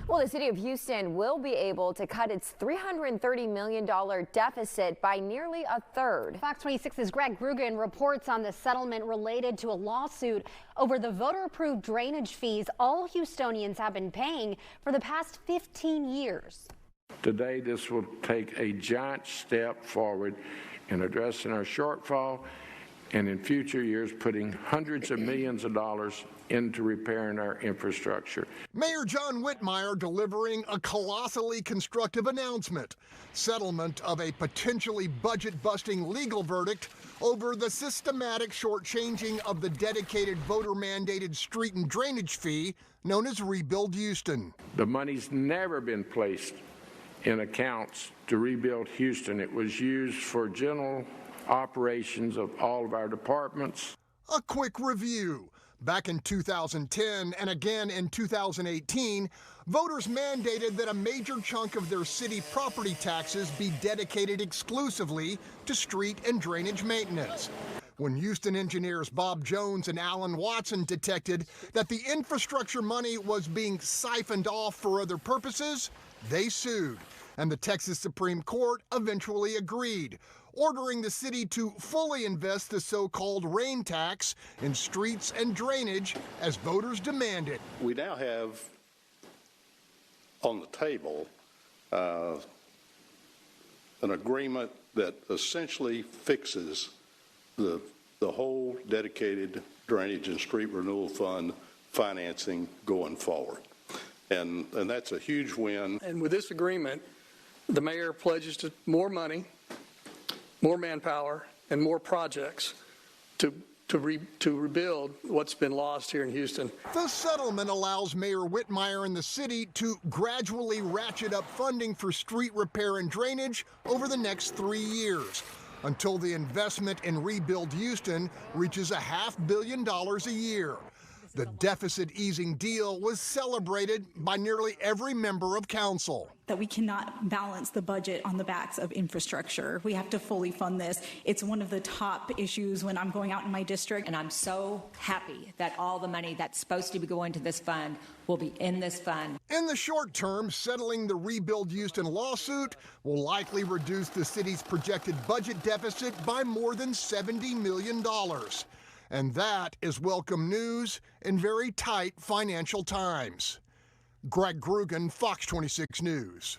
Well, the city of Houston will be able to cut its $330 million deficit by nearly a third. Fox 26's Greg Groogan reports on the settlement related to a lawsuit over the voter-approved drainage fees all Houstonians have been paying for the past 15 years. Today, this will take a giant step forward in addressing our shortfall and in future years putting hundreds of millions of dollars into repairing our infrastructure. Mayor John Whitmire delivering a colossally constructive announcement. Settlement of a potentially budget-busting legal verdict over the systematic shortchanging of the dedicated voter-mandated street and drainage fee known as Rebuild Houston. The money's never been placed in accounts to rebuild Houston. It was used for general operations of all of our departments. A quick review. Back in 2010 and again in 2018, voters mandated that a major chunk of their city property taxes be dedicated exclusively to street and drainage maintenance. When Houston engineers Bob Jones and Alan Watson detected that the infrastructure money was being siphoned off for other purposes, they sued, and the Texas Supreme Court eventually agreed, ordering the city to fully invest the so-called rain tax in streets and drainage as voters demanded. We now have on the table an agreement that essentially fixes the whole dedicated drainage and street renewal fund financing going forward. And that's a huge win. And with this agreement, the mayor pledges to more money, more manpower, and more projects to rebuild what's been lost here in Houston. The settlement allows Mayor Whitmire and the city to gradually ratchet up funding for street repair and drainage over the next 3 years, until the investment in Rebuild Houston reaches $500 million a year. The deficit easing deal was celebrated by nearly every member of council. That we cannot balance the budget on the backs of infrastructure. We have to fully fund this. It's one of the top issues when I'm going out in my district. And I'm so happy that all the money that's supposed to be going to this fund will be in this fund. In the short term, settling the Rebuild Houston lawsuit will likely reduce the city's projected budget deficit by more than $70 million. And that is welcome news in very tight financial times. Greg Groogan, Fox 26 News.